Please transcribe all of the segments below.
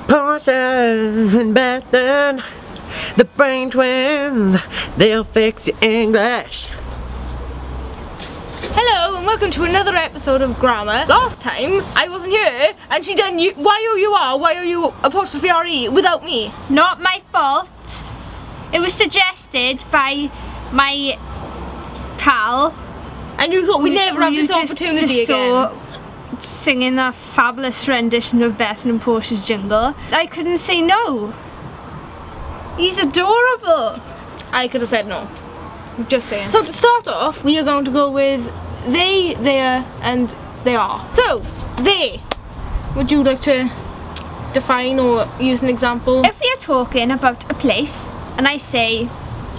Portia and Bethan, the brain twins, they'll fix your English. Hello and welcome to another episode of Grammar. Last time I wasn't here and she done Y-O-U-R, apostrophe R-E without me. Not my fault. It was suggested by my pal. And you thought we'd never have this opportunity again. Singing that fabulous rendition of Bethan and Portia's jingle. I couldn't say no. He's adorable. I could have said no. Just saying. So to start off, we are going to go with they, their, and they are. So, they. Would you like to define or use an example? If we are talking about a place and I say,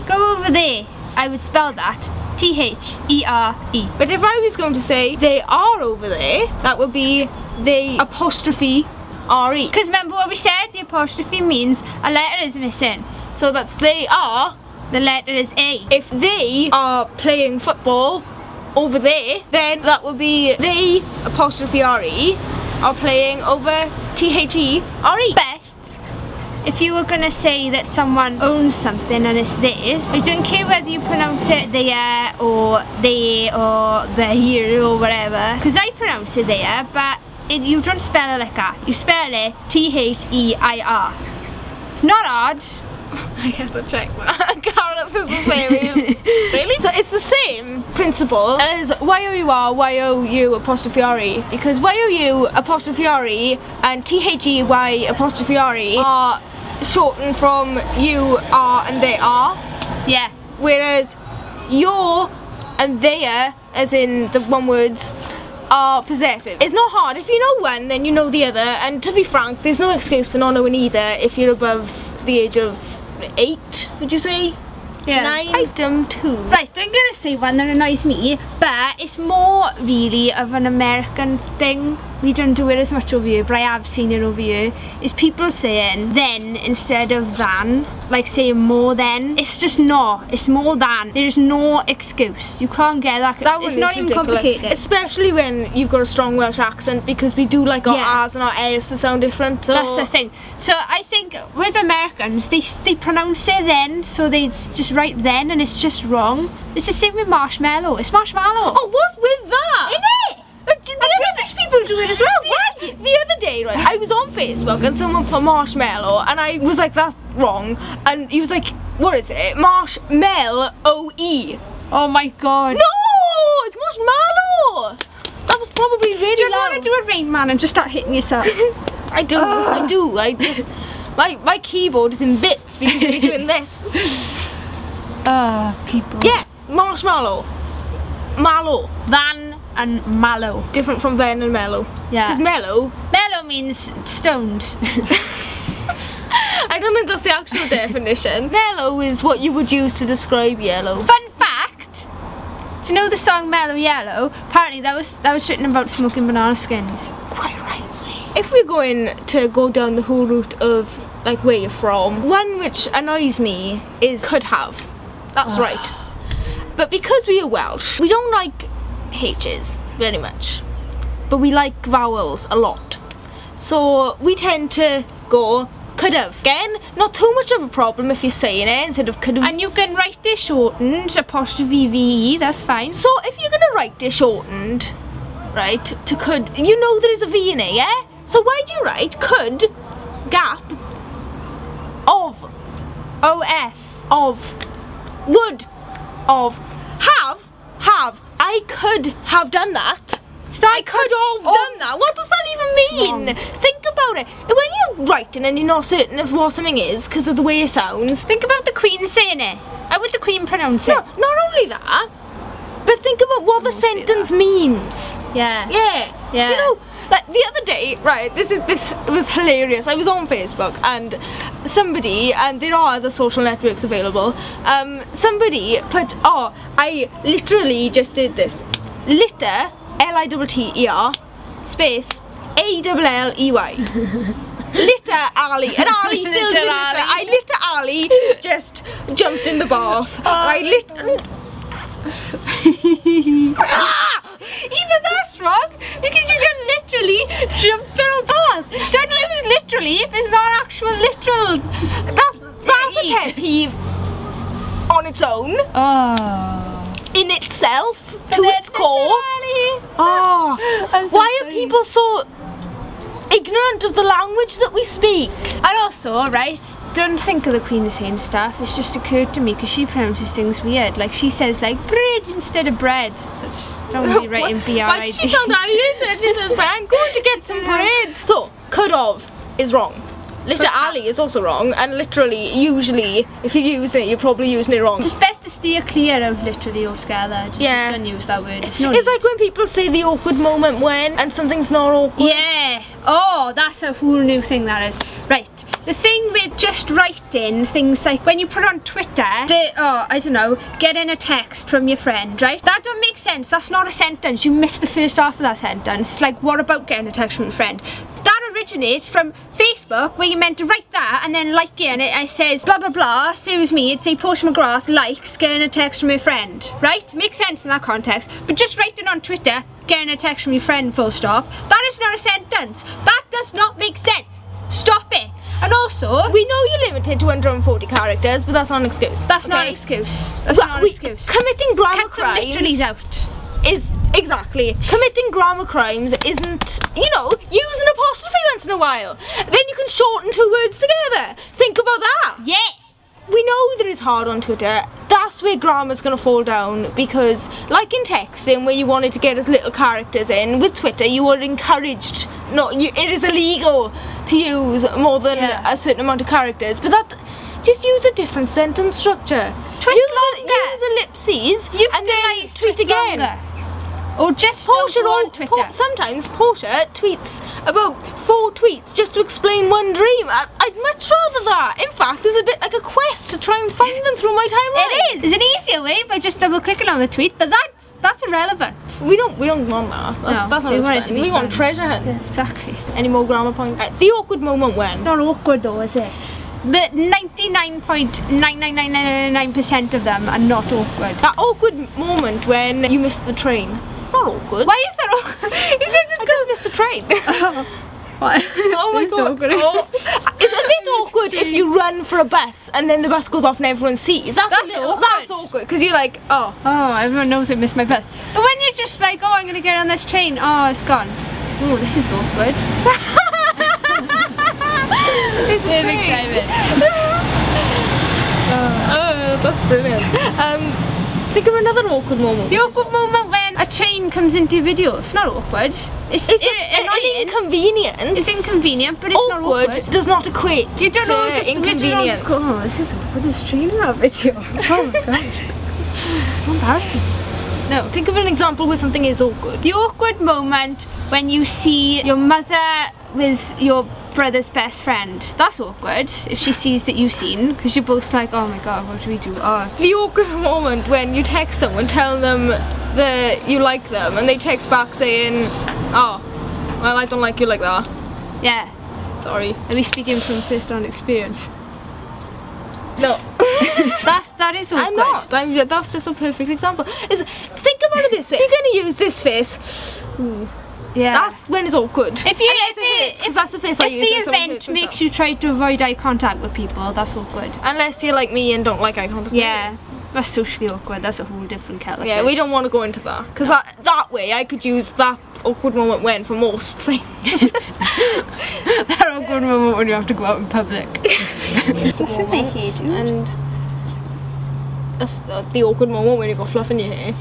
go over there, I would spell that T-H-E-R-E. But if I was going to say they are over there, that would be they apostrophe R-E. Because remember what we said, the apostrophe means a letter is missing. So that's they are. The letter is A. If they are playing football over there, then that would be they apostrophe R-E are playing over T-H-E-R-E. But if you were going to say that someone owns something and it's theirs, I don't care whether you pronounce it there or they or the here or whatever, because I pronounce it there, but you don't spell it like that. You spell it T-H-E-I-R. It's not hard. I have to check that. Gareth is the same. Really? So it's the same principle as Y-O-U-R, Y-O-U apostrophe R-E, because Y-O-U apostrophe R-E and T-H-E-Y apostrophe R-E are shortened from you, are, and they are. Yeah. Whereas your and their, as in the one words, are possessive. It's not hard. If you know one, then you know the other, and to be frank, there's no excuse for not knowing either if you're above the age of 8, would you say? Yeah. 9? Item 2. Right, I'm gonna say one that annoys me, but it's more really of an American thing. We don't do it as much over here, but I have seen it over here. Is people saying then instead of than, like saying more than. It's just not. It's more than. There's no excuse. You can't get that. It's not even complicated. Especially when you've got a strong Welsh accent, because we do like our R's and our A's to sound different. So that's the thing. So I think with Americans, they pronounce it then, so they just write then, and it's just wrong. It's the same with marshmallow. It's marshmallow. Oh, what's with that? Isn't it? British people do it as well. The other day, right, I was on Facebook and someone put marshmallow and I was like, that's wrong. And he was like, what is it? Marshmallow-E. Oh my god. No! It's marshmallow! That was probably really loud. Do you want to do a Rain Man and just start hitting yourself? I do. I just, my keyboard is in bits because of me doing this. People. Yeah, marshmallow. Mallow. Than and mallow. Different from then and mellow. Yeah. Because mellow means stoned. I don't think that's the actual definition. Mellow is what you would use to describe yellow. Fun fact. Do you know the song Mellow Yellow? Apparently that was written about smoking banana skins. Quite right. If we're going to go down the whole route of like where you're from, one which annoys me is could have. That's right. But because we are Welsh, we don't like H's very much, but we like vowels a lot. So we tend to go could have. Again, not too much of a problem if you're saying it instead of could have. And you can write it shortened, apostrophe V-E, that's fine. So if you're gonna write it shortened, right, to could, you know there is a V in it, yeah? So why do you write could, gap, of, O-F, of, would, of, have, I could have done that. I could have done that. What does that even mean? Think about it. When you're writing and you're not certain of what something is because of the way it sounds. Think about the Queen saying it. How would the Queen pronounce it? No, not only that, but think about what the sentence means. Yeah. Yeah. Yeah. You know, like the other day, right, it was hilarious. I was on Facebook and somebody, and there are other social networks available, somebody put, oh, I literally just did this. Litter, L-I-T-T-E-R, space, A-L-L-E-Y. Litter Ali, and Ali filled with litter. I litter Ali just jumped in the bath. I lit. Even that's wrong because you don't literally jump in a bath. Don't use literally if it's not actual literal. That's a pet peeve on its own. Oh. In itself, to its core. Oh, why are people so ignorant of the language that we speak? And also, right, don't think of the Queen of saying stuff. It's just occurred to me because she pronounces things weird. Like she says like bread instead of bread. So just don't be writing B-R-I-D. Why does she sound Irish when she says, I'm going to get some bread? So, could of is wrong. Literally is also wrong, and literally, usually, if you're using it, you're probably using it wrong. Just best to steer clear of literally altogether. Just don't use that word. It's like when people say the awkward moment when, and something's not awkward. Yeah. Oh, that's a whole new thing that is. Right. The thing with just writing things like when you put on Twitter, I don't know, getting a text from your friend, right? That don't make sense. That's not a sentence. You missed the first half of that sentence. It's like, what about getting a text from a friend? That originates from Facebook, where you're meant to write that and then like it, and it says blah blah blah. Say it was me, it'd say Portia McGrath likes getting a text from her friend, right? Makes sense in that context. But just writing on Twitter, getting a text from your friend, full stop, that is not a sentence. That does not make sense. Stop it. And also, we know you're limited to 140 characters, but that's not an excuse. That's not an excuse. That's not an excuse. Committing grammar crimes literally out. Is exactly committing grammar crimes isn't, you know, use an apostrophe once in a while. Then you can shorten two words together. Think about that. Yeah. We know that it's hard on Twitter. That's where grammar's gonna fall down, because like in texting where you wanted to get as little characters in, with Twitter you are encouraged, it is illegal to use more than a certain amount of characters, but that, just use a different sentence structure. Use ellipses and then tweet again. Longer. Or just Portia on Twitter. Sometimes Portia tweets about 4 tweets just to explain one dream. I'd much rather that. In fact, there's a bit like a quest to try and find them through my timeline. It is. There's an easier way by just double clicking on the tweet, but that's irrelevant. We don't want that. That's not fun. We want treasure hunts. Yes, exactly. Any more grammar points? The awkward moment when? It's not awkward though, is it? The 99.99999% of them are not awkward. That awkward moment when you missed the train. It's not awkward. Why is that awkward? I just missed the train. What? Oh my god. Oh. It's a bit awkward if you run for a bus and then the bus goes off and everyone sees. That's awkward. That's awkward because you're like, oh, everyone knows I missed my bus. But when you're just like, oh, I'm gonna get on this train. Oh, it's gone. Oh, this is awkward. It's a train. That's brilliant. Think of another awkward moment. The awkward moment when a train comes into your video. It's not awkward. It's just an inconvenience. It's inconvenient, but it's not awkward. Does not equate you don't know, just inconvenience. Oh, this is awkward. There's a train in our video. Oh my gosh. How embarrassing. No, think of an example where something is awkward. The awkward moment when you see your mother with your brother's best friend. That's awkward if she sees that you've seen, because you're both like, oh my god, what do we do? Oh. The awkward moment when you text someone telling them that you like them and they text back saying, oh, well, I don't like you like that. Yeah. Sorry. Are we speaking from first-hand experience? No. that is awkward. I'm not. That's just a perfect example. Think about it this way. You're going to use this face. Ooh. Yeah. That's when it's awkward. If that's the face I use. If the event makes you try to avoid eye contact with people, that's awkward. Unless you're like me and don't like eye contact. Yeah. That's socially awkward. That's a whole different kettle of fish. Yeah, we don't want to go into that. Because that way I could use that awkward moment when for most things. That awkward moment when you have to go out in public. My hair, and that's the awkward moment when you got fluff in your hair.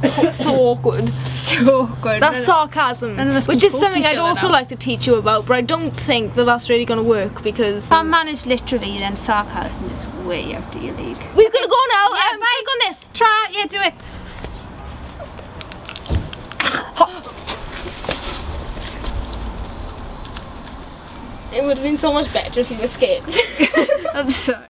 It's so awkward. So awkward. That's sarcasm, which is something I'd also like to teach you about, but I don't think that that's really going to work because... If I'm managed literally, then sarcasm is way out of your league. We're going to go now. Yeah, click on this. Try, yeah, do it. It would have been so much better if you escaped. I'm sorry.